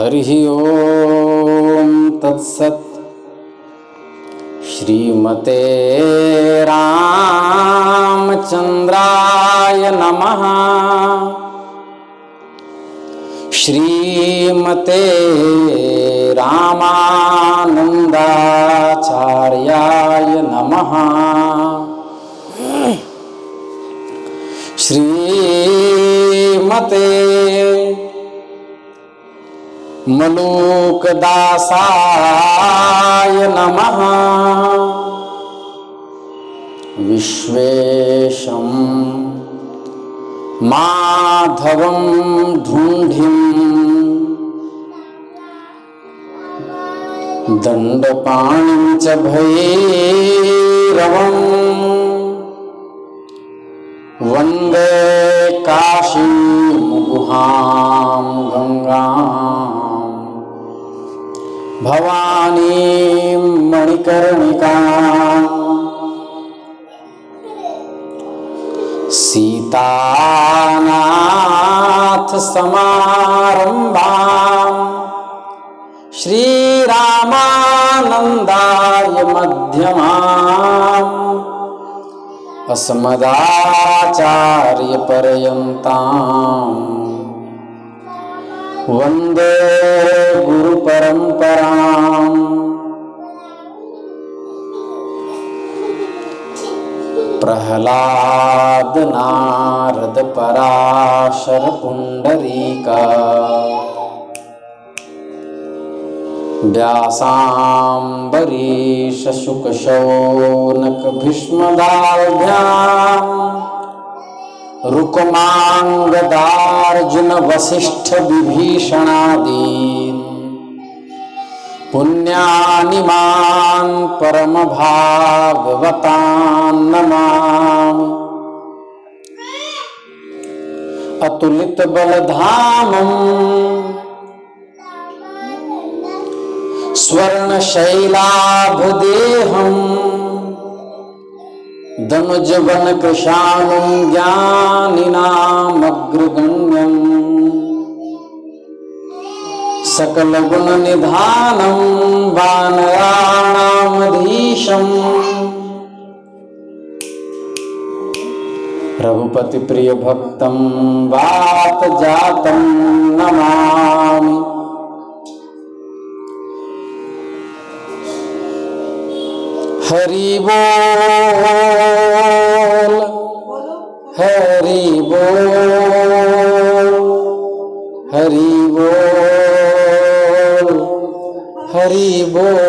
हरि ओम तत्सत्। श्रीमते रामचंद्राय नमः। श्रीमते रामानंदाचार्याय नमः। श्रीमते मलूकदासाय नमः। विश्वेशं माधवं धुंधिं दंडपाणिं च भैरवं वंदे काशीं गुहां गंगां भवानी मणिकर्णिका। सीतानाथ समारंभां श्रीरामानंदाय मध्यमाम् अस्मदाचार्य पर्यन्ताम् वंदे गुरु परंपराम्। प्रहलाद नारद पराशर पुंडरीका व्यासाम्बरीश शुक शौनक भीष्मदाभ्याम् रुक्मांगदार्जुन वसिष्ठ विभीषणादीन् पुण्यानिमान् परम भागवतान् नमामि। अतुलित बलधामम् स्वर्णशैलाभदेहम् दनुजवन कृशानुं ज्ञानिनामग्रगण्यम् सकल गुण निधानं वानराणामधीशम् रघुपति प्रिय भक्तं वात जातं नमामि। हरि बोल हरि बोल हरि बोल हरि बोल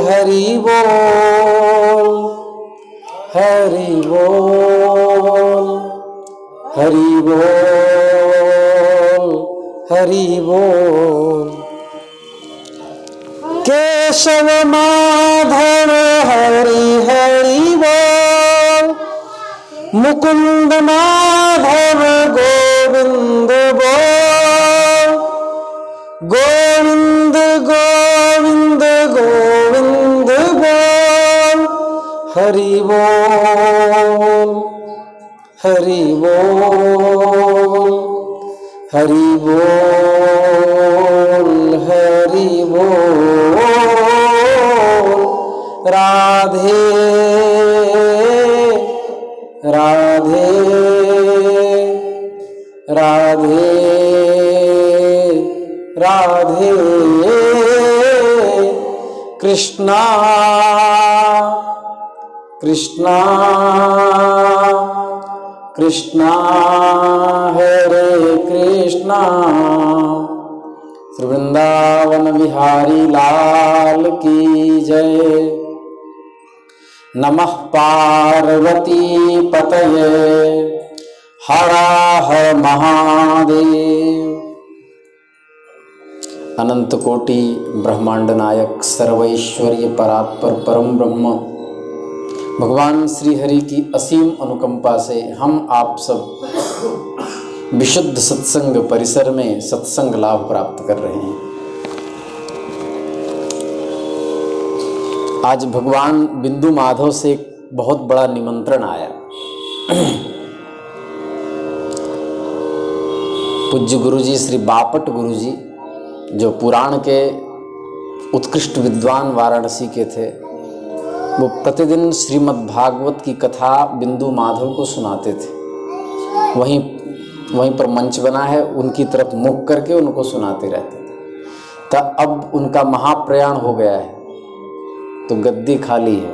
हरि बोल हरि बोल हरि बोल हरि बोल। केशव माधव हरि हरि बोल मुकुंद माधव गोविंद बोल गोविंद गोविंद गोविंद बोल। हरि बोल हरि बोल हरि बोल हरि बोल। राधे राधे राधे राधे कृष्णा कृष्णा कृष्णा हरे कृष्णा। श्री वृंदावन बिहारी लाल की जय। नमः पार्वती पतये हर हर महादेव। अनंत कोटि ब्रह्मांड नायक सर्वैश्वर्य परात्पर परम ब्रह्म भगवान श्री हरि की असीम अनुकंपा से हम आप सब विशुद्ध सत्संग परिसर में सत्संग लाभ प्राप्त कर रहे हैं। आज भगवान बिंदु माधव से एक बहुत बड़ा निमंत्रण आया। पूज्य गुरुजी श्री बापट गुरुजी, जो पुराण के उत्कृष्ट विद्वान वाराणसी के थे, वो प्रतिदिन श्रीमद् भागवत की कथा बिंदु माधव को सुनाते थे। वहीं पर मंच बना है, उनकी तरफ मुख करके उनको सुनाते रहते थे। तो अब उनका महाप्रयाण हो गया है, तो गद्दी खाली है।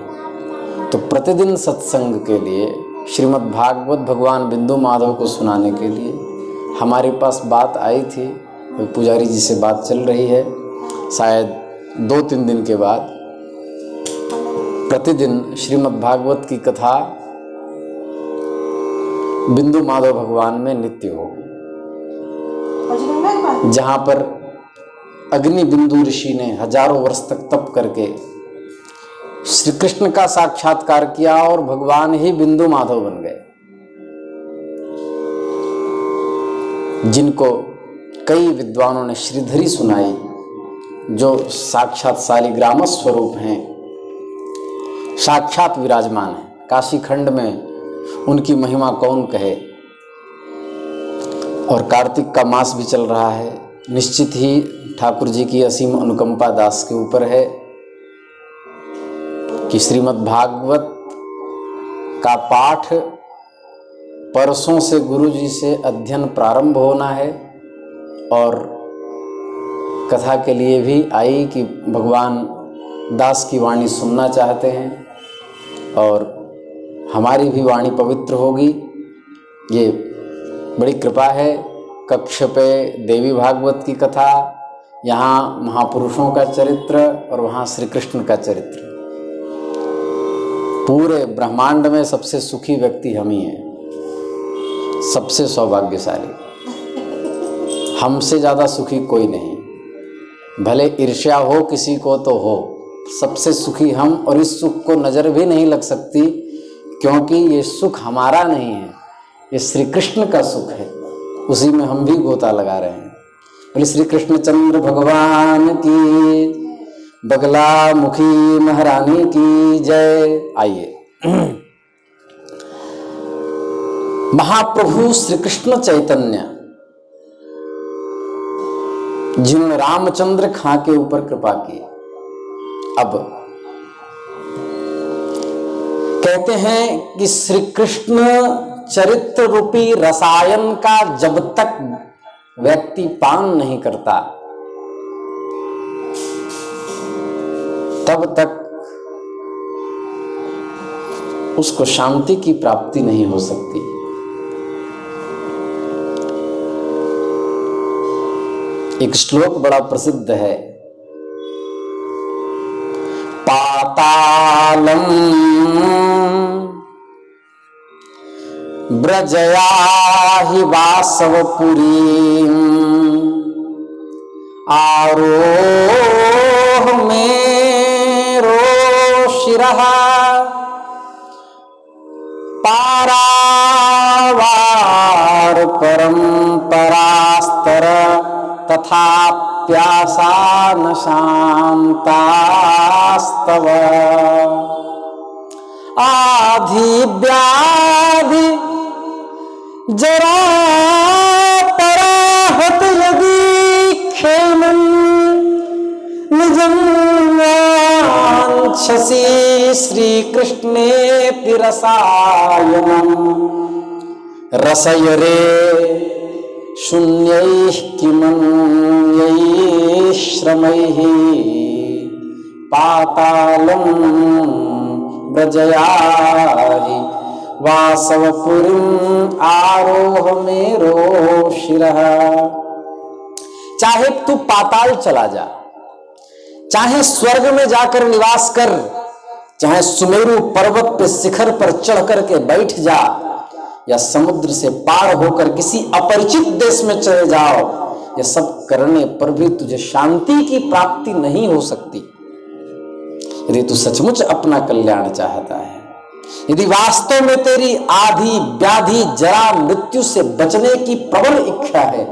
तो प्रतिदिन सत्संग के लिए श्रीमद् भागवत भगवान बिंदु माधव को सुनाने के लिए हमारे पास बात आई थी। पुजारी जी से बात चल रही है, शायद 2-3 दिन के बाद प्रतिदिन श्रीमद् भागवत की कथा बिंदु माधव भगवान में नित्य होगी। जहाँ पर अग्नि बिंदु ऋषि ने हजारों वर्ष तक तप करके श्री कृष्ण का साक्षात्कार किया और भगवान ही बिंदु माधव बन गए, जिनको कई विद्वानों ने श्रीधरी सुनाई, जो साक्षात शालिग्राम स्वरूप हैं, साक्षात विराजमान है। काशी खंड में उनकी महिमा कौन कहे। और कार्तिक का मास भी चल रहा है, निश्चित ही ठाकुर जी की असीम अनुकंपा दास के ऊपर है कि श्रीमद् भागवत का पाठ परसों से गुरु जी से अध्ययन प्रारंभ होना है। और कथा के लिए भी आई कि भगवान दास की वाणी सुनना चाहते हैं और हमारी भी वाणी पवित्र होगी। ये बड़ी कृपा है। कक्ष पे देवी भागवत की कथा, यहाँ महापुरुषों का चरित्र और वहाँ श्री कृष्ण का चरित्र। पूरे ब्रह्मांड में सबसे सुखी व्यक्ति हम ही हैं, सबसे सौभाग्यशाली। हमसे ज़्यादा सुखी कोई नहीं। भले ईर्ष्या हो किसी को तो हो, सबसे सुखी हम। और इस सुख को नज़र भी नहीं लग सकती, क्योंकि ये सुख हमारा नहीं है, ये श्री कृष्ण का सुख है। उसी में हम भी गोता लगा रहे हैं। बोले श्री कृष्णचंद्र भगवान की, बगला मुखी महारानी की जय। आइए, महाप्रभु श्री कृष्ण चैतन्य, जिन्होंने रामचंद्र खां के ऊपर कृपा की, अब कहते हैं कि श्री कृष्ण चरित्र रूपी रसायन का जब तक व्यक्ति पान नहीं करता, तब तक उसको शांति की प्राप्ति नहीं हो सकती। एक श्लोक बड़ा प्रसिद्ध है, पातालम ब्रजयाहि वासवपुरीं आरोह मेरो शिरः पारावार परंपरास्तर तथा प्यासा न शांतास्तव आधि व्याधि जरा पराहत यदि क्षेमं निजं वाञ्छसि श्रीकृष्णेऽपि रसायनं रसय रे शून्यैः किमन्यैः श्रमैः पातालं व्रजयाहि वासवपुरीं आरोह मेरो शिरः। चाहे तू पाताल चला जा, चाहे स्वर्ग में जाकर निवास कर, चाहे सुमेरु पर्वत पे शिखर पर चढ़ करके बैठ जा, या समुद्र से पार होकर किसी अपरिचित देश में चले जाओ, ये सब करने पर भी तुझे शांति की प्राप्ति नहीं हो सकती। यदि तू सचमुच अपना कल्याण चाहता है, यदि वास्तव में तेरी आधि व्याधि जरा मृत्यु से बचने की प्रबल इच्छा है,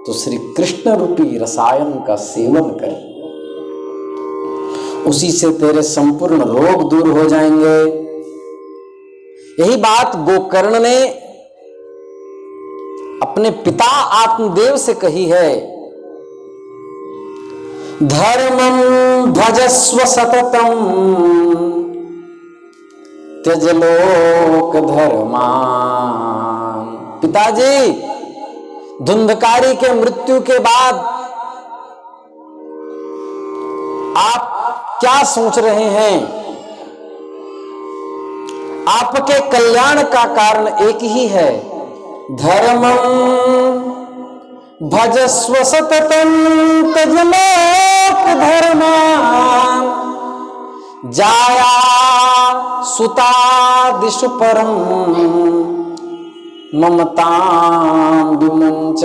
तो श्री कृष्ण रूपी रसायन का सेवन कर, उसी से तेरे संपूर्ण रोग दूर हो जाएंगे। यही बात गोकर्ण ने अपने पिता आत्मदेव से कही है, धर्मं भजस्व सततम त्यज लोक धर्मान। पिताजी, धुंधकारी के मृत्यु के बाद आप क्या सोच रहे हैं? आपके कल्याण का कारण एक ही है, धर्मं भजस्व सततम त्यज लोक धर्मान। जाया सुतादिषु परम ममतां विमुञ्च।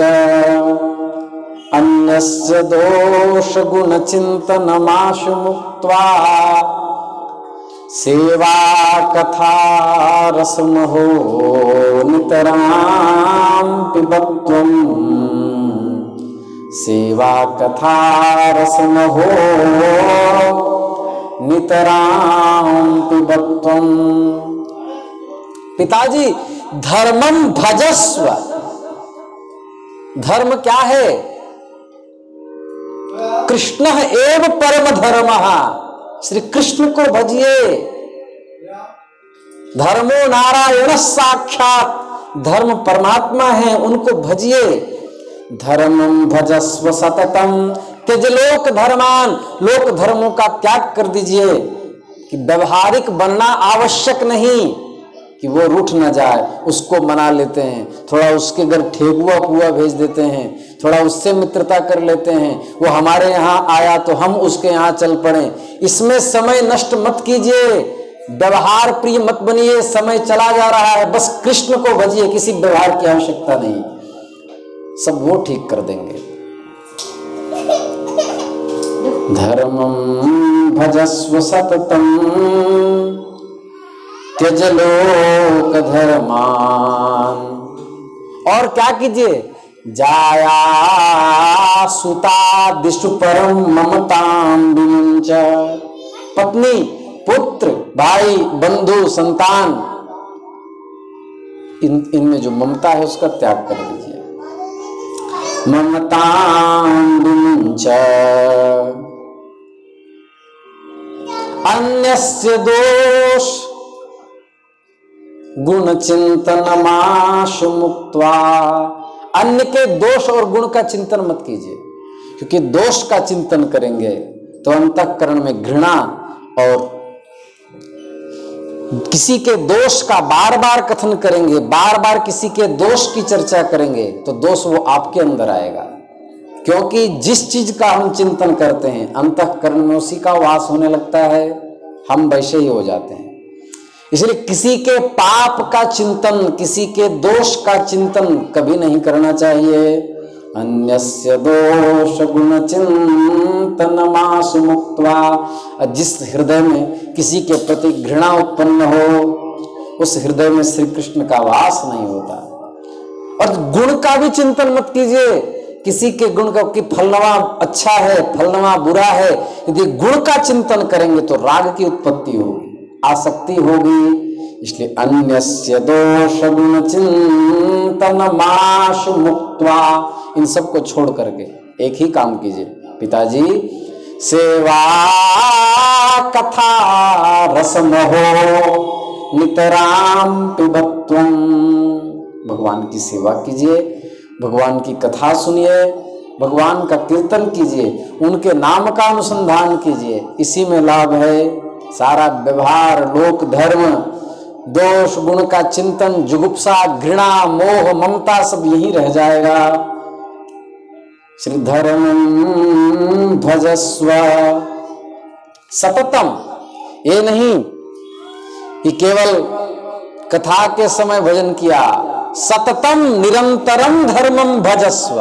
अन्यस्य दोष गुण चिंतनमाशु मुक्त्वा सेवा कथा रसमहो नितरां पिबत्वम्। सेवा कथा रसमहो नितरां पिबत्वम्। पिताजी, धर्मं भजस्व। धर्म क्या है? कृष्ण एव परम धर्मः। श्री कृष्ण को भजिए। धर्मो नारायण साक्षात, धर्म परमात्मा है, उनको भजिए। धर्मं भजस्व सततम त्यज लोक धर्मान। लोक धर्मों का त्याग कर दीजिए। कि व्यवहारिक बनना आवश्यक नहीं कि वो रूठ न जाए, उसको मना लेते हैं, थोड़ा उसके घर ठेकुआ पुआ भेज देते हैं, थोड़ा उससे मित्रता कर लेते हैं, वो हमारे यहाँ आया तो हम उसके यहाँ चल पड़े। इसमें समय नष्ट मत कीजिए, व्यवहार प्रिय मत बनिए। समय चला जा रहा है, बस कृष्ण को भजिए, किसी व्यवहार की आवश्यकता नहीं, सब वो ठीक कर देंगे। धर्मं भजस्व सततम त्यज लोक धर्मान। और क्या कीजिए? जाया सुतादिषु परम ममतां विमुञ्च। पत्नी, पुत्र, भाई, बंधु, संतान, इनमें जो ममता है उसका त्याग कर दीजिए। ममतां विमुञ्च अन्यस्य दोष गुण चिंतनमाशु मुक्त्वा। अन्य के दोष और गुण का चिंतन मत कीजिए, क्योंकि दोष का चिंतन करेंगे तो अंतःकरण में घृणा, और किसी के दोष का बार बार कथन करेंगे, बार बार किसी के दोष की चर्चा करेंगे तो दोष वो आपके अंदर आएगा। क्योंकि जिस चीज का हम चिंतन करते हैं अंतःकरण में उसी का वास होने लगता है, हम वैसे ही हो जाते हैं। इसलिए किसी के पाप का चिंतन, किसी के दोष का चिंतन कभी नहीं करना चाहिए। अन्यस्य दोष गुण चिंतनमाशु मुक्त्वा। जिस हृदय में किसी के प्रति घृणा उत्पन्न हो उस हृदय में श्री कृष्ण का वास नहीं होता। और गुण का भी चिंतन मत कीजिए, किसी के गुण का कि फलनवा अच्छा है, फलनवा बुरा है। यदि गुण का चिंतन करेंगे तो राग की उत्पत्ति होगी, आसक्ति होगी। इसलिए अन्यस्य दोष गुण चिंतनमाशु मुक्त्वा, इन सब को छोड़ करके एक ही काम कीजिए। पिताजी, सेवा कथा रसमहो नितराम पिबत्वम्। भगवान की सेवा कीजिए, भगवान की कथा सुनिए, भगवान का कीर्तन कीजिए, उनके नाम का अनुसंधान कीजिए, इसी में लाभ है। सारा व्यवहार, लोक धर्म, दोष गुण का चिंतन, जुगुप्सा, घृणा, मोह, ममता सब यही रह जाएगा। श्री धर्मं भजस्व सततम। ये नहीं कि केवल कथा के समय भजन किया, सततम निरंतरम धर्मं भजस्व।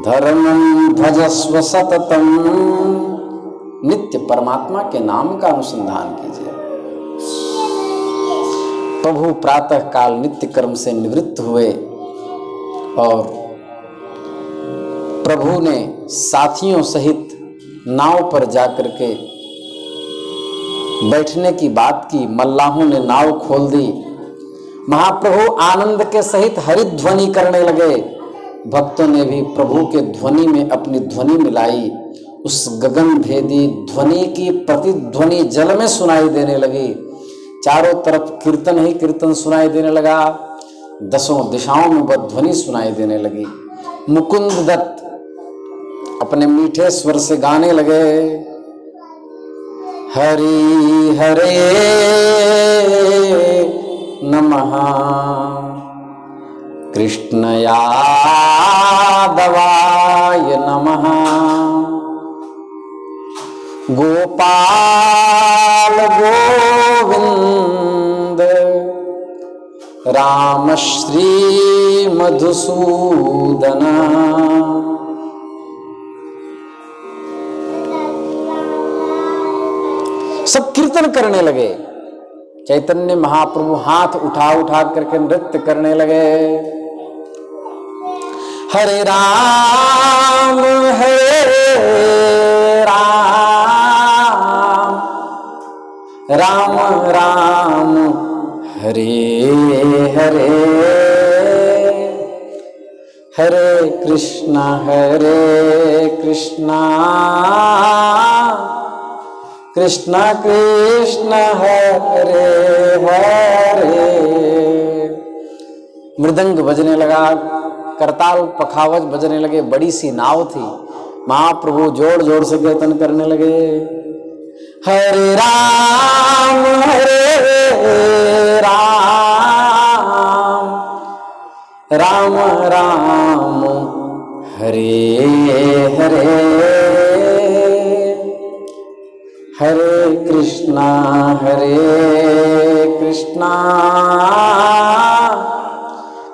धर्मं भजस्व सततम, नित्य परमात्मा के नाम का अनुसंधान कीजिए। प्रभु प्रातः काल नित्य कर्म से निवृत्त हुए और प्रभु ने साथियों सहित नाव पर जाकर के बैठने की बात की। मल्लाहों ने नाव खोल दी महाप्रभु आनंद के सहित हरिध्वनि करने लगे। भक्तों ने भी प्रभु के ध्वनि में अपनी ध्वनि मिलाई। उस गगन भेदी ध्वनि की प्रतिध्वनि जल में सुनाई देने लगी। चारों तरफ कीर्तन ही कीर्तन सुनाई देने लगा। दसों दिशाओं में वह ध्वनि सुनाई देने लगी। मुकुंद दत्त अपने मीठे स्वर से गाने लगे, हरि हरे नमः, कृष्ण यादवाय नमः, गोपाल गोविंद राम श्री मधुसूदन। सब कीर्तन करने लगे। चैतन्य महाप्रभु हाथ उठा उठा करके नृत्य करने लगे। हरे राम राम राम हरे हरे, हरे कृष्णा कृष्णा कृष्णा हरे हरे। मृदंग बजने लगा, करताल पखावज बजने लगे। बड़ी सी नाव थी। महाप्रभु जोर जोर से कीर्तन करने लगे, हरे राम राम राम हरे हरे, हरे कृष्णा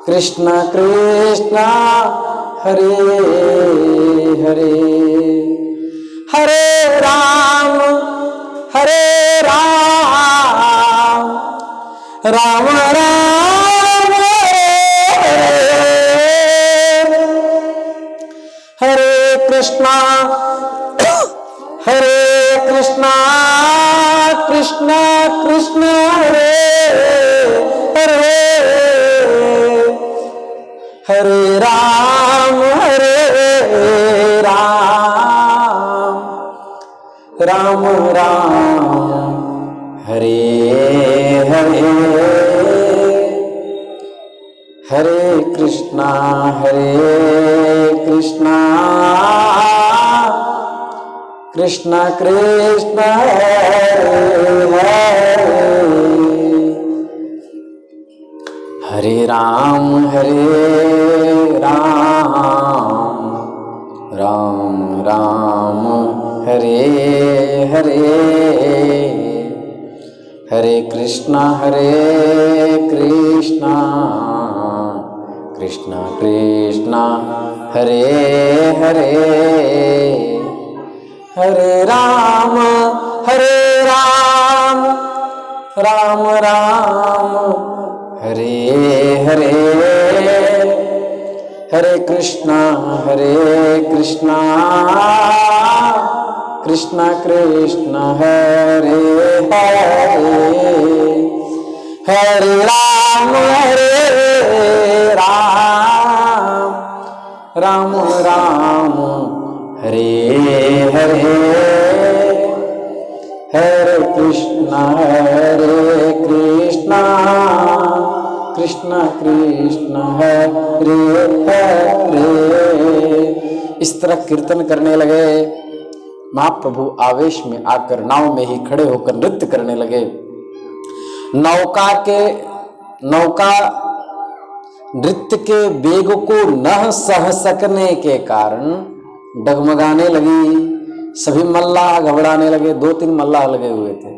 कृष्णा कृष्णा हरे हरे, हरे राम राम राम हरे कृष्णा कृष्णा कृष्णा हरे हरे, हरे राम राम राम हरे हरे, हरे कृष्णा कृष्णा कृष्णा हरे राम राम राम हरे हरे, हरे कृष्णा कृष्णा कृष्णा हरे हरे, हरे राम राम राम हरे हरे, हरे कृष्णा कृष्णा कृष्णा हरे हरे, हरे राम राम राम हरे हरे, हरे कृष्णा कृष्णा कृष्णा हरे हरे। इस तरह कीर्तन करने लगे। महाप्रभु आवेश में आकर नाव में ही खड़े होकर नृत्य करने लगे। नौका नृत्य के वेग को न सह सकने के कारण डगमगाने लगी। सभी मल्लाह घबराने लगे। 2-3 मल्लाह लगे हुए थे।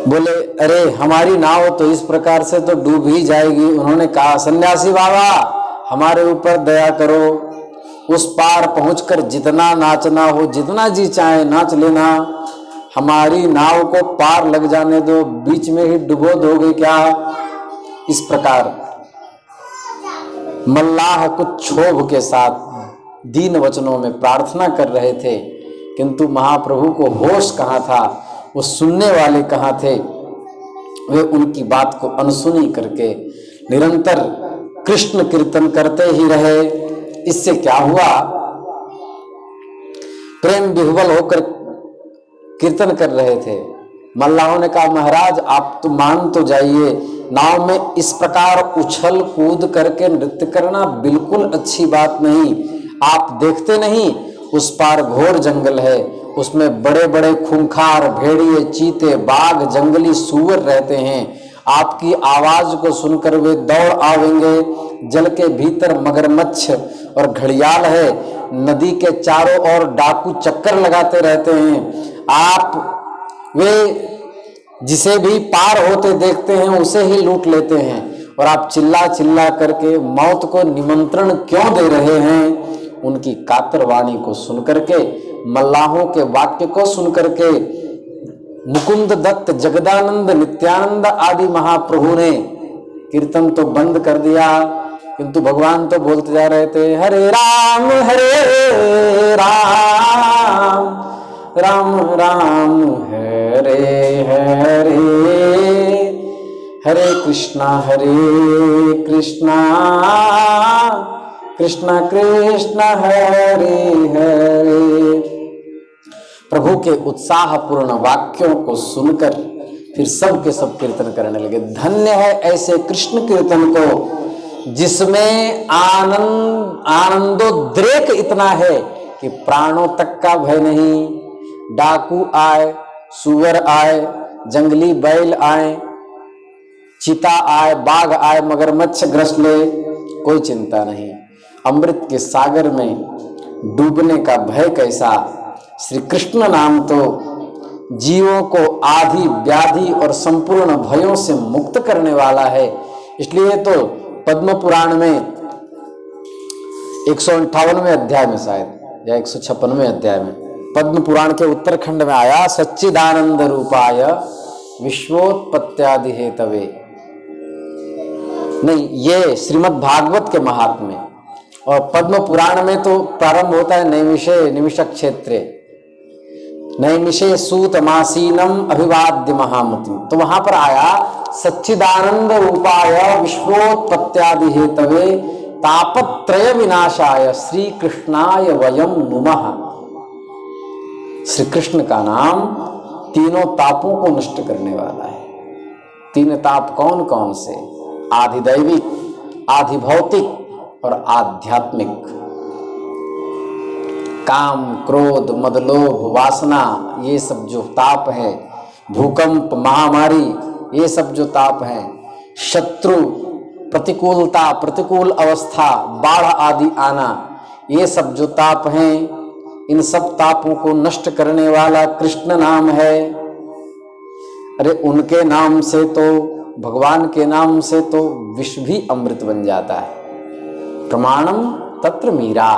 बोले, अरे हमारी नाव तो इस प्रकार से तो डूब ही जाएगी। उन्होंने कहा, सन्यासी बाबा हमारे ऊपर दया करो, उस पार पहुंचकर जितना नाचना हो, जितना जी चाहे नाच लेना, हमारी नाव को पार लग जाने दो, बीच में ही डुबो दोगे क्या? इस प्रकार मल्लाह कुछ क्षोभ के साथ दीन वचनों में प्रार्थना कर रहे थे, किंतु महाप्रभु को होश कहाँ था, वो सुनने वाले कहाँ थे। वे उनकी बात को अनसुनी करके निरंतर कृष्ण कीर्तन करते ही रहे। इससे क्या हुआ, प्रेम विह्वल होकर कीर्तन कर रहे थे। मल्लाहों ने कहा महाराज आप तो मान तो जाइए, नाव में इस प्रकार उछल कूद करके नृत्य करना बिल्कुल अच्छी बात नहीं। आप देखते नहीं उस पार घोर जंगल है, उसमें बड़े बड़े खूंखार भेड़िए, चीते, बाघ, जंगली सूअर रहते हैं। आपकी आवाज को सुनकर वे दौड़ आवेंगे। जल के भीतर मगरमच्छ और घड़ियाल है, नदी के चारों ओर डाकू चक्कर लगाते रहते हैं। आप वे जिसे भी पार होते देखते हैं उसे ही लूट लेते हैं, और आप चिल्ला चिल्ला करके मौत को निमंत्रण क्यों दे रहे हैं। उनकी कातर वाणी को सुनकर के, मल्लाहों के वाक्य को सुनकर के मुकुंद दत्त, जगदानंद, नित्यानंद आदि महाप्रभु ने कीर्तन तो बंद कर दिया, किंतु भगवान तो बोलते जा रहे थे हरे राम राम राम हरे हरे, हरे कृष्णा कृष्णा कृष्णा हरे हरे। प्रभु के उत्साहपूर्ण वाक्यों को सुनकर फिर सब के सब कीर्तन करने लगे। धन्य है ऐसे कृष्ण कीर्तन को जिसमें आनंदोद्रेक इतना है कि प्राणों तक का भय नहीं। डाकू आए, सुअर आए, जंगली बैल आए, चीता आए, बाघ आए, मगरमच्छ ग्रस ले, कोई चिंता नहीं। अमृत के सागर में डूबने का भय कैसा। श्री कृष्ण नाम तो जीवों को आदि व्याधि और संपूर्ण भयों से मुक्त करने वाला है। इसलिए तो पद्म पुराण में 158वें अध्याय में शायद या 156वें अध्याय में पद्म पुराण के उत्तरखंड में आया, सच्चिदानंद रूपाय विश्वोत्पत्त्यादि हेतवे। नहीं, ये श्रीमद् भागवत के महात्म्य। और पद्म पुराण में तो प्रारंभ होता है नैमिषे निमिष क्षेत्रे, नैमिषे सूतमासीनम अभिवाद्य महामतिम। तो वहां पर आया सच्चिदानंद रूपाय विश्वोत्पत्त्यादि हेतवे तापत्रय विनाशाय श्री कृष्णाय वयम नुमः। श्री कृष्ण का नाम तीनों तापों को नष्ट करने वाला है। तीन ताप कौन कौन से? आधिदैविक, आधिभौतिक और आध्यात्मिक। काम, क्रोध, मदलोभ, वासना, ये सब जो ताप है, भूकंप, महामारी, ये सब जो ताप है, शत्रु, प्रतिकूलता, प्रतिकूल अवस्था, बाढ़ आदि आना, ये सब जो ताप हैं, इन सब तापों को नष्ट करने वाला कृष्ण नाम है। अरे उनके नाम से तो, भगवान के नाम से तो विश्व भी अमृत बन जाता है। प्रमाणम तत्र मीरा,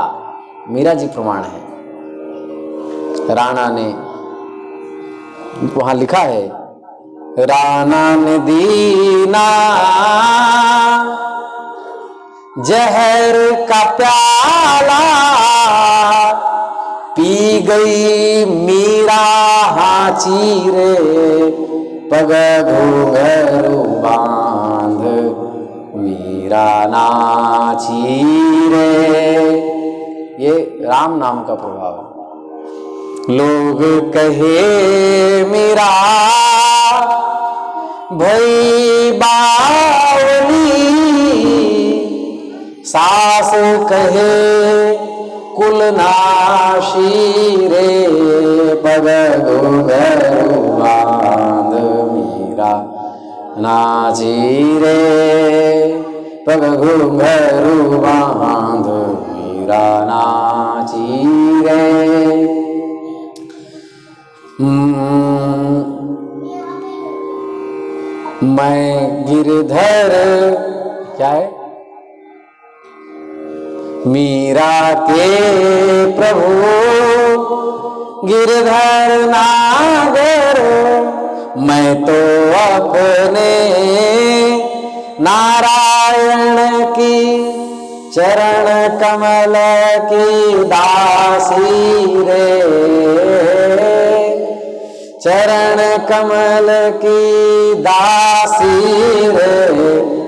मीरा जी प्रमाण है। राणा ने वहां लिखा है, राणा ने दीना जहर का प्याला, पी गई मीरा हाची रे, पग घूंघरू बांध मीरा नाची रे। ये राम नाम का प्रभाव है। लोग कहे मीरा भई बावली, सास कहे कुल नाशी रे, पग घूंघरू बांध मीरा नाची रे, पग घूंघरू बांध मीरा नाची रे। मैं गिरधर, क्या है, मीरा के प्रभु गिरधर नागर, मैं तो अपने नारायण की चरण कमल की दासी रे, चरण कमल की दासी रे,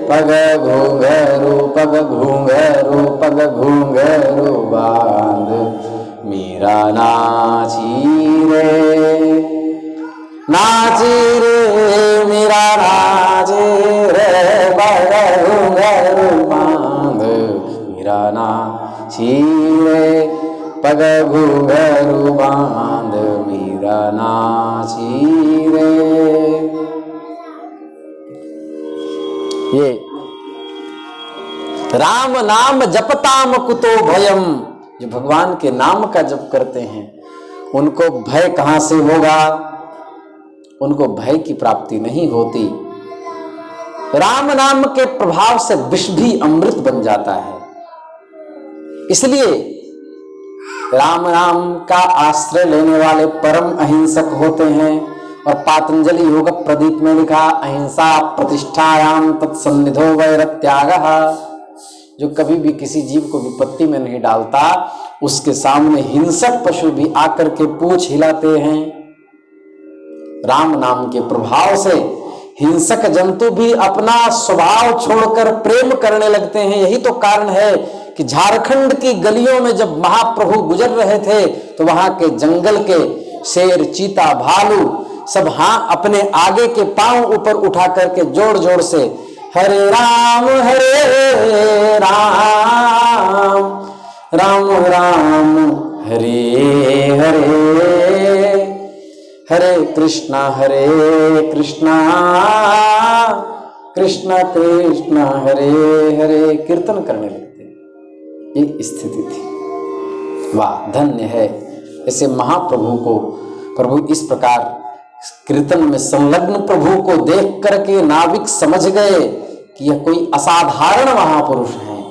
पग घुंघरू पग घुंघरू पग घुंघरू बांध मीरा नाची रे, नाची रे मीरा नाची रे, पग घुंघरू बांध मीरा नाची रे, पग घुंघरू बांध मीरा नाची रे। ये राम नाम जपताम कुतो भयम, जो भगवान के नाम का जप करते हैं उनको भय कहां से होगा, उनको भय की प्राप्ति नहीं होती। राम नाम के प्रभाव से विष भी अमृत बन जाता है। इसलिए राम नाम का आश्रय लेने वाले परम अहिंसक होते हैं। और पातंजलि योग प्रदीप में लिखा, अहिंसा प्रतिष्ठायाम तत्सन्निधो वैरत्यागः, जो कभी भी किसी जीव को विपत्ति में नहीं डालता, उसके सामने हिंसक पशु भी आकर के पूंछ हिलाते हैं। राम नाम के प्रभाव से हिंसक जंतु भी अपना स्वभाव छोड़कर प्रेम करने लगते हैं। यही तो कारण है कि झारखंड की गलियों में जब महाप्रभु गुजर रहे थे तो वहां के जंगल के शेर, चीता, भालू सब अपने आगे के पांव ऊपर उठा करके जोर जोर से हरे राम राम राम हरे हरे, हरे कृष्णा कृष्ण कृष्ण हरे हरे कीर्तन करने लगते। ये स्थिति थी। वाह, धन्य है ऐसे महाप्रभु को। प्रभु इस प्रकार कीर्तन में संलग्न प्रभु को देख करके नाविक समझ गए कि यह कोई असाधारण महापुरुष हैं,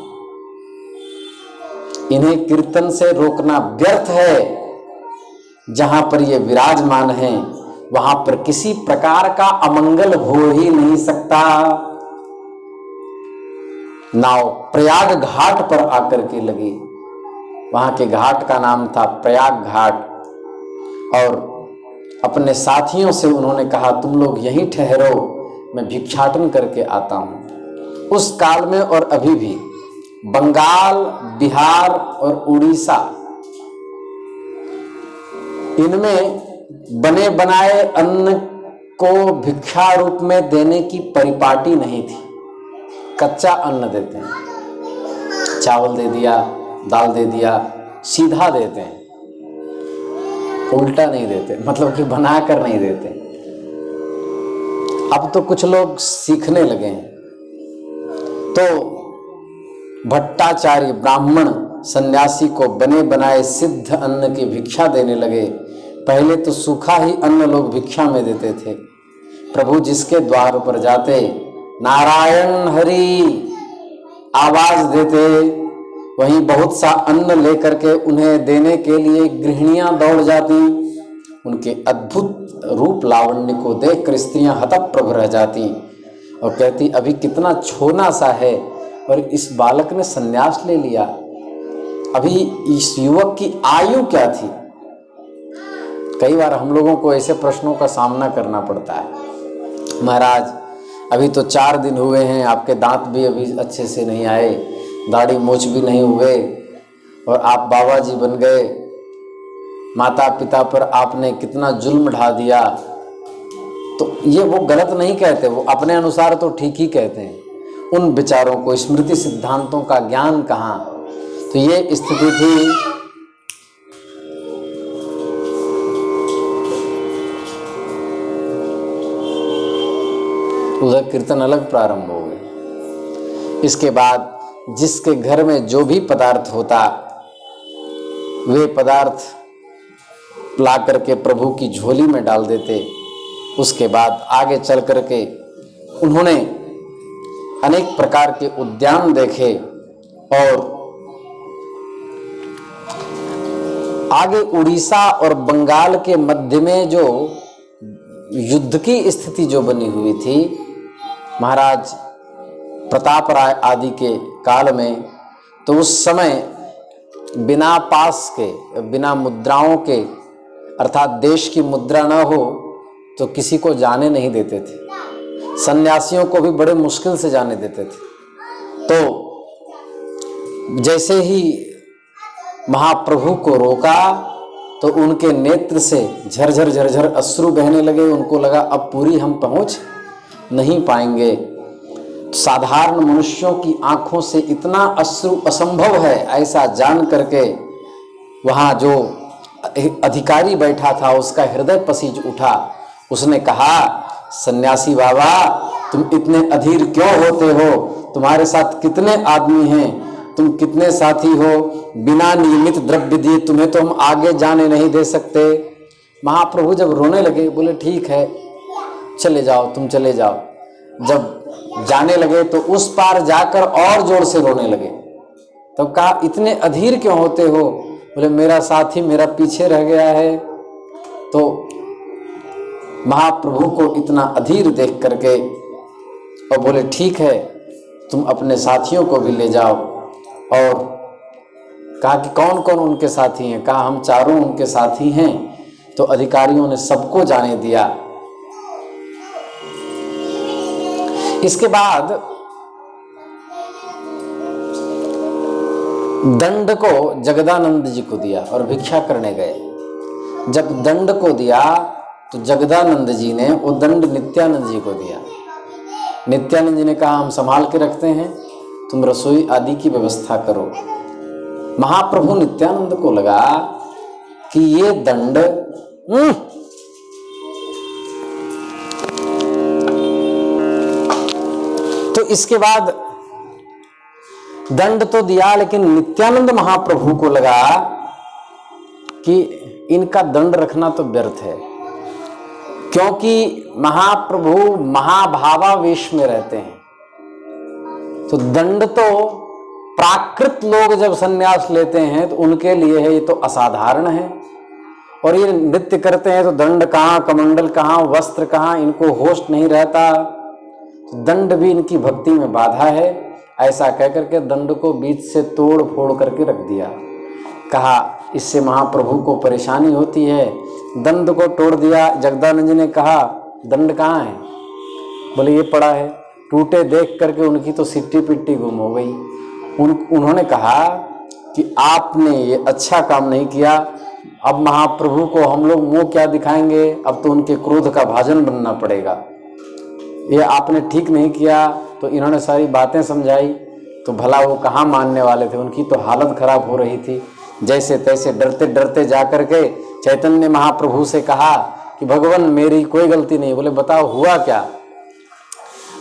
इन्हें कीर्तन से रोकना व्यर्थ है। जहां पर ये विराजमान हैं वहां पर किसी प्रकार का अमंगल हो ही नहीं सकता। नाव प्रयाग घाट पर आकर के लगी। वहां के घाट का नाम था प्रयाग घाट। और अपने साथियों से उन्होंने कहा, तुम लोग यहीं ठहरो, मैं भिक्षाटन करके आता हूं। उस काल में और अभी भी बंगाल, बिहार और उड़ीसा, इनमें बने बनाए अन्न को भिक्षा रूप में देने की परिपाटी नहीं थी। कच्चा अन्न देते हैं, चावल दे दिया, दाल दे दिया, सीधा देते हैं, उल्टा नहीं देते, मतलब कि बनाकर नहीं देते। अब तो कुछ लोग सीखने लगे हैं, तो भट्टाचार्य ब्राह्मण सन्यासी को बने बनाए सिद्ध अन्न की भिक्षा देने लगे। पहले तो सूखा ही अन्न लोग भिक्षा में देते थे। प्रभु जिसके द्वार पर जाते, नारायण हरि आवाज देते, वहीं बहुत सा अन्न लेकर के उन्हें देने के लिए गृहिणियां दौड़ जाती। उनके अद्भुत रूप लावण्य को देखकर स्त्रियां हतप्रभ रह जाती और कहती, अभी कितना छोना सा है और इस बालक ने संन्यास ले लिया। अभी इस युवक की आयु क्या थी? कई बार हम लोगों को ऐसे प्रश्नों का सामना करना पड़ता है। महाराज, अभी तो 4 दिन हुए हैं, आपके दांत भी अभी अच्छे से नहीं आए, दाढ़ी मूछ भी नहीं हुए और आप बाबा जी बन गए। माता पिता पर आपने कितना जुल्म ढा दिया। तो ये वो गलत नहीं कहते, वो अपने अनुसार तो ठीक ही कहते हैं। उन विचारों को, स्मृति सिद्धांतों का ज्ञान कहाँ। तो ये स्थिति थी। उधर कीर्तन अलग प्रारंभ हो गए। इसके बाद जिसके घर में जो भी पदार्थ होता, वे पदार्थ ला करके प्रभु की झोली में डाल देते। उसके बाद आगे चल करके उन्होंने अनेक प्रकार के उद्यान देखे और आगे उड़ीसा और बंगाल के मध्य में जो युद्ध की स्थिति जो बनी हुई थी, महाराज प्रताप राय आदि के काल में, तो उस समय बिना पास के, बिना मुद्राओं के, अर्थात देश की मुद्रा न हो, तो किसी को जाने नहीं देते थे, सन्यासियों को भी बड़े मुश्किल से जाने देते थे। तो जैसे ही महाप्रभु को रोका तो उनके नेत्र से झरझर झरझर अश्रु बहने लगे। उनको लगा अब पूरी हम पहुंच नहीं पाएंगे। साधारण मनुष्यों की आंखों से इतना अश्रु असंभव है, ऐसा जान करके वहाँ जो अधिकारी बैठा था उसका हृदय पसीज उठा। उसने कहा, सन्यासी बाबा तुम इतने अधीर क्यों होते हो? तुम्हारे साथ कितने आदमी हैं? तुम कितने साथी हो? बिना नियमित द्रव्य दिए तुम्हें तो हम आगे जाने नहीं दे सकते। महाप्रभु जब रोने लगे बोले ठीक है चले जाओ, तुम चले जाओ। जब जाने लगे तो उस पार जाकर और जोर से रोने लगे। तो कहा इतने अधीर क्यों होते हो? बोले मेरा साथी मेरा पीछे रह गया है। तो महाप्रभु को इतना अधीर देख करके और बोले ठीक है तुम अपने साथियों को भी ले जाओ। और कहा कि कौन कौन उनके साथी हैं? कहा हम चारों उनके साथी हैं। तो अधिकारियों ने सबको जाने दिया। इसके बाद दंड को जगदानंद जी को दिया और भिक्षा करने गए। जब दंड को दिया तो जगदानंद जी ने वो दंड नित्यानंद जी को दिया। नित्यानंद जी ने कहा हम संभाल के रखते हैं, तुम रसोई आदि की व्यवस्था करो। महाप्रभु नित्यानंद को लगा कि ये दंड तो इसके बाद दंड तो दिया, लेकिन नित्यानंद महाप्रभु को लगा कि इनका दंड रखना तो व्यर्थ है, क्योंकि महाप्रभु महाभावावेश में रहते हैं। तो दंड तो प्राकृत लोग जब संन्यास लेते हैं तो उनके लिए है, ये तो असाधारण है। और ये नृत्य करते हैं तो दंड कहाँ, कमंडल कहाँ, वस्त्र कहाँ, इनको होश नहीं रहता। तो दंड भी इनकी भक्ति में बाधा है। ऐसा कहकर के दंड को बीच से तोड़ फोड़ करके रख दिया। कहा इससे महाप्रभु को परेशानी होती है। दंड को तोड़ दिया। जगदानंद जी ने कहा दंड कहाँ है? बोले ये पड़ा है। टूटे देख करके उनकी तो सिट्टी पिट्टी गुम हो गई। उन्होंने कहा कि आपने ये अच्छा काम नहीं किया। अब महाप्रभु को हम लोग मुंह क्या दिखाएंगे? अब तो उनके क्रोध का भाजन बनना पड़ेगा। ये आपने ठीक नहीं किया। तो इन्होंने सारी बातें समझाई तो भला वो कहाँ मानने वाले थे। उनकी तो हालत खराब हो रही थी। जैसे तैसे डरते डरते जा करके चैतन्य महाप्रभु से कहा कि भगवान मेरी कोई गलती नहीं। बोले बताओ हुआ क्या?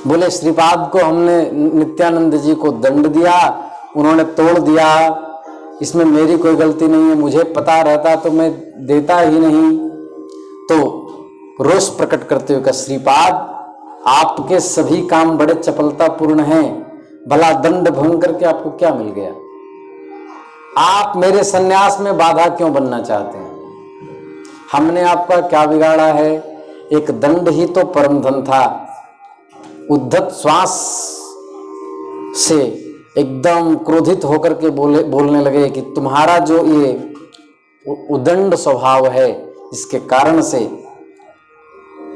बोले श्रीपाद को हमने नित्यानंद जी को दंड दिया, उन्होंने तोड़ दिया, इसमें मेरी कोई गलती नहीं है। मुझे पता रहता तो मैं देता ही नहीं। तो रोष प्रकट करते हुए कहा श्रीपाद आपके सभी काम बड़े चपलतापूर्ण हैं, भला दंड भंग करके आपको क्या मिल गया? आप मेरे सन्यास में बाधा क्यों बनना चाहते हैं? हमने आपका क्या बिगाड़ा है? एक दंड ही तो परम धन था। उद्धत श्वास से एकदम क्रोधित होकर के बोलने लगे कि तुम्हारा जो ये उदंड स्वभाव है, इसके कारण से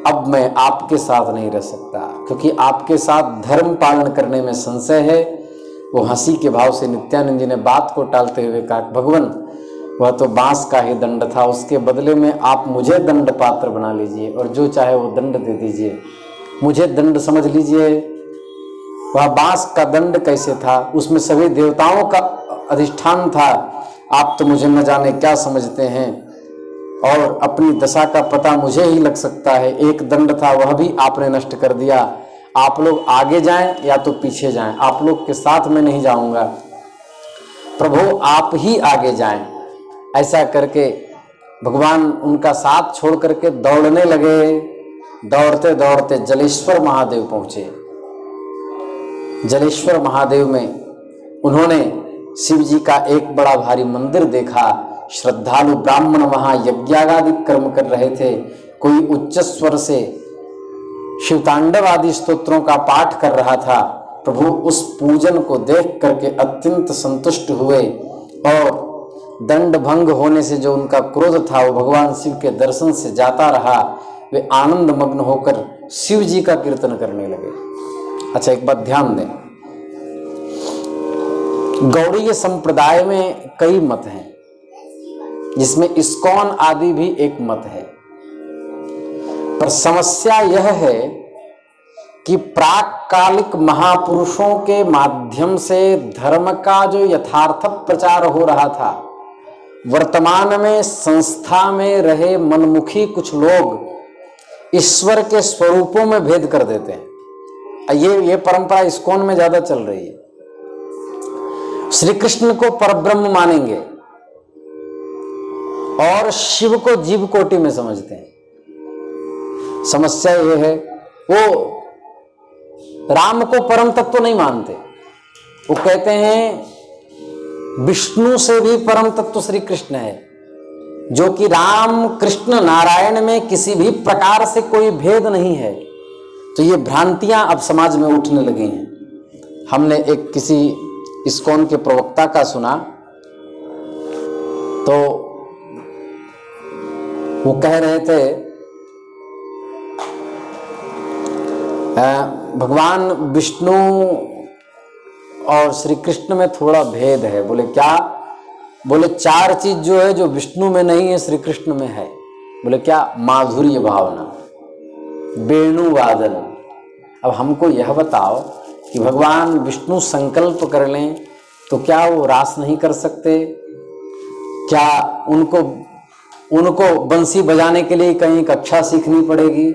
अब मैं आपके साथ नहीं रह सकता, क्योंकि आपके साथ धर्म पालन करने में संशय है। वो हंसी के भाव से नित्यानंद जी ने बात को टालते हुए कहा भगवान वह तो बांस का ही दंड था, उसके बदले में आप मुझे दंड पात्र बना लीजिए और जो चाहे वो दंड दे दीजिए। मुझे दंड समझ लीजिए। वह बांस का दंड कैसे था? उसमें सभी देवताओं का अधिष्ठान था। आप तो मुझे न जाने क्या समझते हैं और अपनी दशा का पता मुझे ही लग सकता है। एक दंड था वह भी आपने नष्ट कर दिया। आप लोग आगे जाएं या तो पीछे जाएं, आप लोग के साथ मैं नहीं जाऊंगा। प्रभु आप ही आगे जाएं। ऐसा करके भगवान उनका साथ छोड़ करके दौड़ने लगे। दौड़ते दौड़ते जलेश्वर महादेव पहुंचे। जलेश्वर महादेव में उन्होंने शिव जी का एक बड़ा भारी मंदिर देखा। श्रद्धालु ब्राह्मण वहां यज्ञादि कर्म कर रहे थे। कोई उच्च स्वर से शिवतांडव आदि स्तोत्रों का पाठ कर रहा था। प्रभु उस पूजन को देख करके अत्यंत संतुष्ट हुए और दंड भंग होने से जो उनका क्रोध था वो भगवान शिव के दर्शन से जाता रहा। वे आनंद मग्न होकर शिव जी का कीर्तन करने लगे। अच्छा, एक बात ध्यान दें, गौड़ीय संप्रदाय में कई मत हैं, जिसमें इस्कॉन आदि भी एक मत है। पर समस्या यह है कि प्राककालिक महापुरुषों के माध्यम से धर्म का जो यथार्थ प्रचार हो रहा था, वर्तमान में संस्था में रहे मनमुखी कुछ लोग ईश्वर के स्वरूपों में भेद कर देते हैं। ये परंपरा इस्कॉन में ज्यादा चल रही है। श्री कृष्ण को परब्रह्म मानेंगे और शिव को जीव कोटि में समझते हैं। समस्या यह है, वो राम को परम तत्व नहीं मानते। वो कहते हैं विष्णु से भी परम तत्व श्री कृष्ण है, जो कि राम कृष्ण नारायण में किसी भी प्रकार से कोई भेद नहीं है। तो ये भ्रांतियां अब समाज में उठने लगी हैं। हमने एक किसी इस्कॉन के प्रवक्ता का सुना, तो वो कह रहे थे भगवान विष्णु और श्री कृष्ण में थोड़ा भेद है। बोले क्या? बोले 4 चीज जो है जो विष्णु में नहीं है श्री कृष्ण में है। बोले क्या? माधुर्य भावना, वेणुवादन। अब हमको यह बताओ कि भगवान विष्णु संकल्प कर लें तो क्या वो रास नहीं कर सकते? क्या उनको बंसी बजाने के लिए कहीं कक्षा सीखनी पड़ेगी?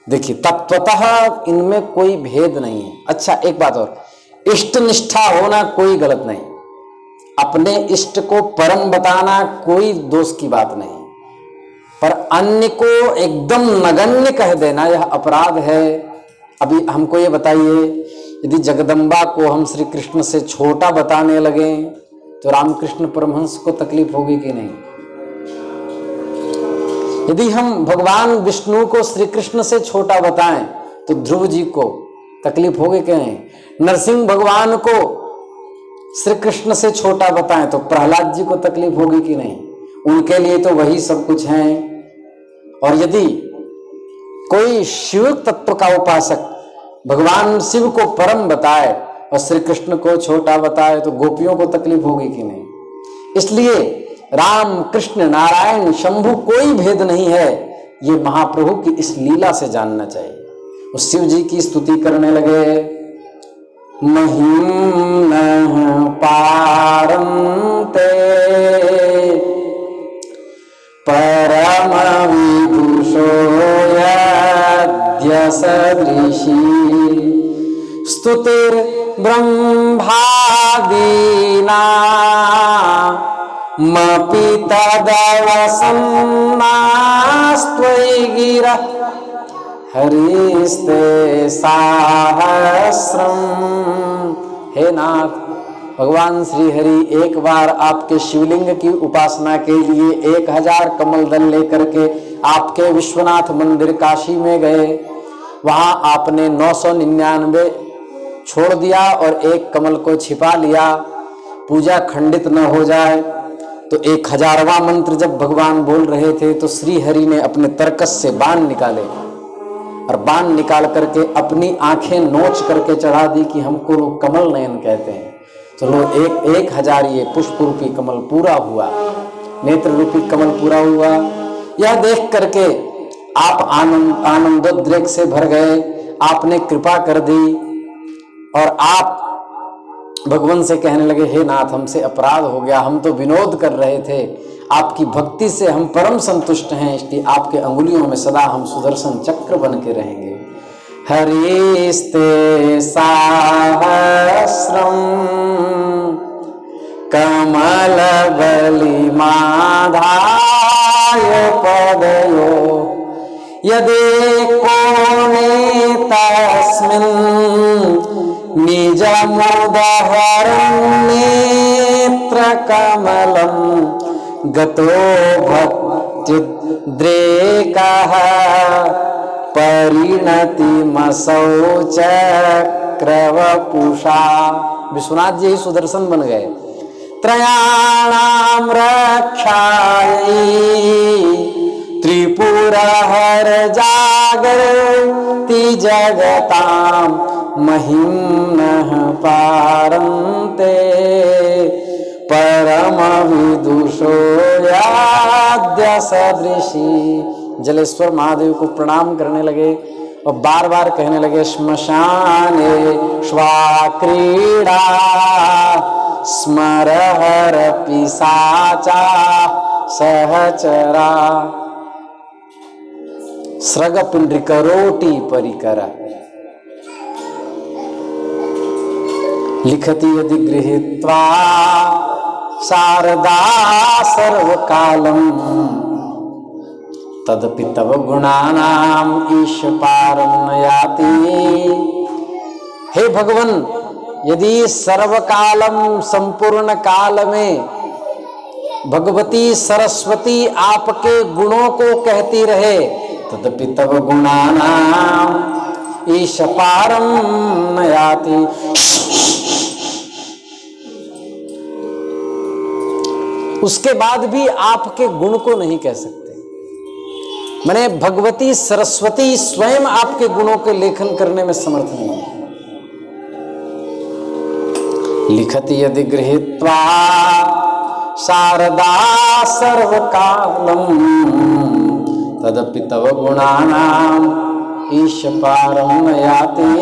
देखिए, तत्वतः इनमें कोई भेद नहीं है। अच्छा, एक बात और, इष्ट निष्ठा होना कोई गलत नहीं, अपने इष्ट को परम बताना कोई दोष की बात नहीं, पर अन्य को एकदम नगण्य कह देना यह अपराध है। अभी हमको ये बताइए, यदि जगदम्बा को हम श्री कृष्ण से छोटा बताने लगे तो रामकृष्ण परमहंस को तकलीफ होगी कि नहीं? यदि हम भगवान विष्णु को श्री कृष्ण से छोटा बताएं तो ध्रुव जी को तकलीफ होगी कि नहीं? नरसिंह भगवान को श्री कृष्ण से छोटा बताएं तो प्रहलाद जी को तकलीफ होगी कि नहीं? उनके लिए तो वही सब कुछ है। और यदि कोई शिव तत्व का उपासक भगवान शिव को परम बताए और श्री कृष्ण को छोटा बताए तो गोपियों को तकलीफ होगी कि नहीं? इसलिए राम कृष्ण नारायण शंभु कोई भेद नहीं है, ये महाप्रभु की इस लीला से जानना चाहिए। वो शिव जी की स्तुति करने लगे, महिम पारंते परम विभूषो यद्य सदृशी स्तुतिर ब्रह्मादीना मपि तदवसन्नास्त्वयि गिरः हरिस्ते सहस्रम। हे नाथ, भगवान श्री हरि एक बार आपके शिवलिंग की उपासना के लिए 1000 कमल दल लेकर के आपके विश्वनाथ मंदिर काशी में गए। वहां आपने 999 छोड़ दिया और एक कमल को छिपा लिया, पूजा खंडित न हो जाए। तो 1000वां मंत्र जब भगवान बोल रहे थे तो श्री हरि ने अपने तरकस से बाण निकाले और बाण निकाल करके अपनी आंखें नोच करके चढ़ा दी कि हमको लोग कमल नयन कहते हैं। तो लो 1000 ये पुष्प रूपी कमल पूरा हुआ, नेत्र रूपी कमल पूरा हुआ। यह देख करके आप आनंदोद्रेक से भर गए, आपने कृपा कर दी और आप भगवान से कहने लगे, हे नाथ, हमसे अपराध हो गया, हम तो विनोद कर रहे थे, आपकी भक्ति से हम परम संतुष्ट हैं, इसलिए आपके अंगुलियों में सदा हम सुदर्शन चक्र बन के रहेंगे। हरिस्ते सहस्रम कमल बलि माधाय पदयो यदेको तस्मिन् निजमुदहरन्नेत्रकमलं गतो भक्त्युद्रेकः परिणतिमसौ चक्रवपुषा। विश्वनाथ जी ही सुदर्शन बन गए। त्रयाणां रक्षायै त्रिपुर हर जागर्ति जगतां महिम्नः पारन्ते परम विदुषो याद्य सदृशी। जलेश्वर महादेव को प्रणाम करने लगे और बार बार कहने लगे श्मशाने श्वाक्रीड़ा स्मरहर पिशाचा सहचरा स्रगपिंड्रिकरोटी परिकर लिखति यदि गृहीत्वा शारदा सर्वकालम तदपि तव गुणानाम ईश पारम न याति। हे भगवन, यदि सर्वकालम संपूर्ण काल में भगवती सरस्वती आपके गुणों को कहती रहे, तदपि तव गुणानाम ईश पारम न याति। उसके बाद भी आपके गुण को नहीं कह सकते। मैंने भगवती सरस्वती स्वयं आपके गुणों के लेखन करने में समर्थ नहीं है। लिखति यदि गृहीत्वा शारदा सर्वकालम तदपि तव गुणानाम ईश पारम न याति।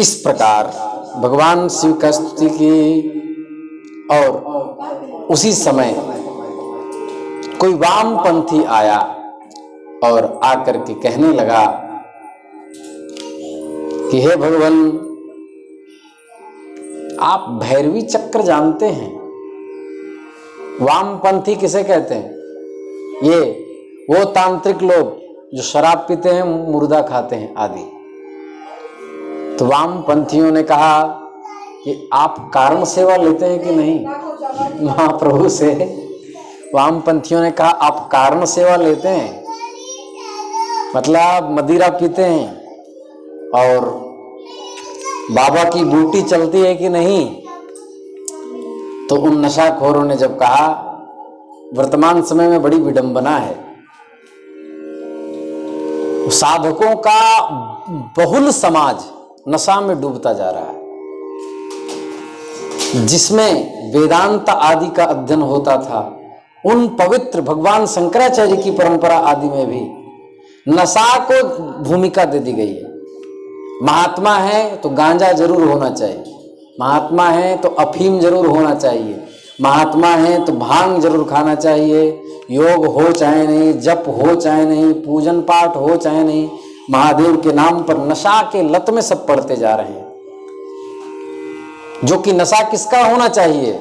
इस प्रकार भगवान शिव का स्तुति की और उसी समय कोई वामपंथी आया और आकर के कहने लगा कि हे भगवान, आप भैरवी चक्र जानते हैं? वामपंथी किसे कहते हैं? ये वो तांत्रिक लोग जो शराब पीते हैं, मुर्दा खाते हैं आदि। तो वामपंथियों ने कहा कि आप कारण सेवा लेते हैं कि नहीं महाप्रभु से? वामपंथियों ने कहा आप कारण सेवा लेते हैं, मतलब मदिरा पीते हैं और बाबा की बूटी चलती है कि नहीं? तो उन नशाखोरों ने जब कहा, वर्तमान समय में बड़ी विडंबना है, साधकों का बहुल समाज नशा में डूबता जा रहा है, जिसमें वेदांत आदि का अध्ययन होता था, उन पवित्र भगवान शंकराचार्य की परंपरा आदि में भी नशा को भूमिका दे दी गई है। महात्मा है तो गांजा जरूर होना चाहिए, महात्मा है तो अफीम जरूर होना चाहिए, महात्मा है तो भांग जरूर खाना चाहिए, योग हो चाहे नहीं, जप हो चाहे नहीं, पूजन पाठ हो चाहे नहीं, महादेव के नाम पर नशा के लत में सब पड़ते जा रहे हैं। जो कि नशा किसका होना चाहिए?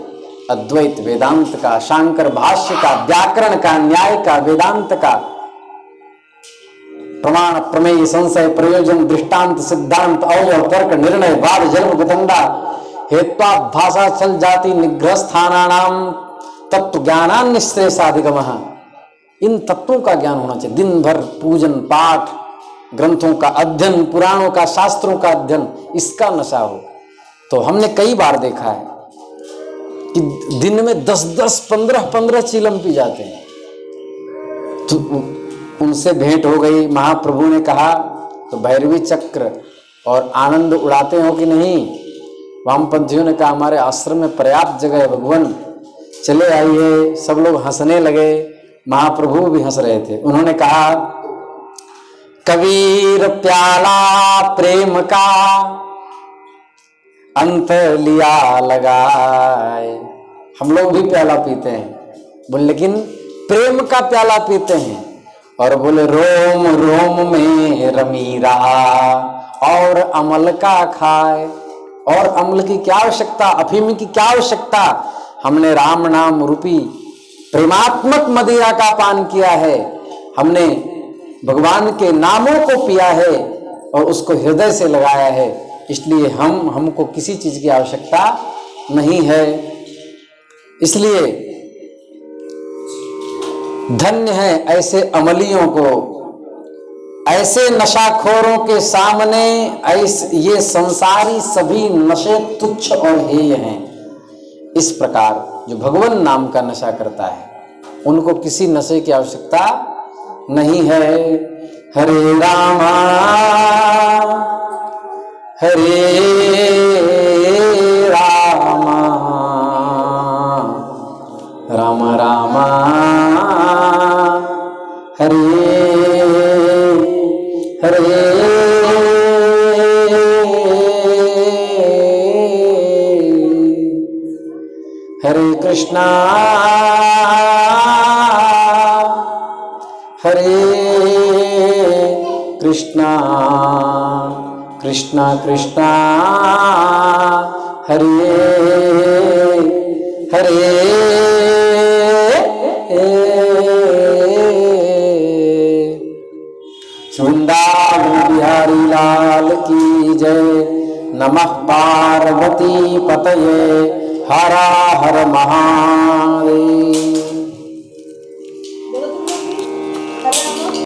अद्वैत वेदांत का, शांकर भाष्य का, व्याकरण का, न्याय का, वेदांत का, प्रमाण प्रमेय संशय प्रयोजन दृष्टांत सिद्धांत अवयव तर्क निर्णय वाद जन्म गतंडा हेत्वा भाषा चल जाति निग्रह स्थानानाम तत्व ज्ञानान निश्रेषाधिगमः। इन तत्वों का ज्ञान होना चाहिए। दिन भर पूजन पाठ, ग्रंथों का अध्ययन, पुराणों का, शास्त्रों का अध्ययन, इसका नशा हो। तो हमने कई बार देखा है कि दिन में 10-10, 15-15 चीलम पी जाते हैं। तो उनसे भेंट हो गई, महाप्रभु ने कहा तो भैरवी चक्र और आनंद उड़ाते हो कि नहीं? वामपंथियों ने कहा हमारे आश्रम में पर्याप्त जगह है भगवान, चले आइए। सब लोग हंसने लगे, महाप्रभु भी हंस रहे थे। उन्होंने कहा कबीर प्याला प्रेम का अंत लिया लगाए। हम लोग भी प्याला पीते हैं बोले, लेकिन प्रेम का प्याला पीते हैं। और बोले रोम रोम में रमी रहा और अमल का खाए। और अमल की क्या आवश्यकता, अफीम की क्या आवश्यकता? हमने राम नाम रूपी प्रेमात्मक मदिरा का पान किया है, हमने भगवान के नामों को पिया है और उसको हृदय से लगाया है, इसलिए हमको किसी चीज की आवश्यकता नहीं है। इसलिए धन्य है ऐसे अमलियों को, ऐसे नशाखोरों के सामने ऐसे ये संसारी सभी नशे तुच्छ और हेय हैं। इस प्रकार जो भगवान नाम का नशा करता है उनको किसी नशे की आवश्यकता नहीं है। हरे रामा हरे रामा राम रामा हरे हरे। हरे कृष्णा हरे कृष्णा कृष्णा कृष्णा हरे हरे। वृंदावन बिहारी लाल की जय। नमः पार्वती पतये हर हर महादेव।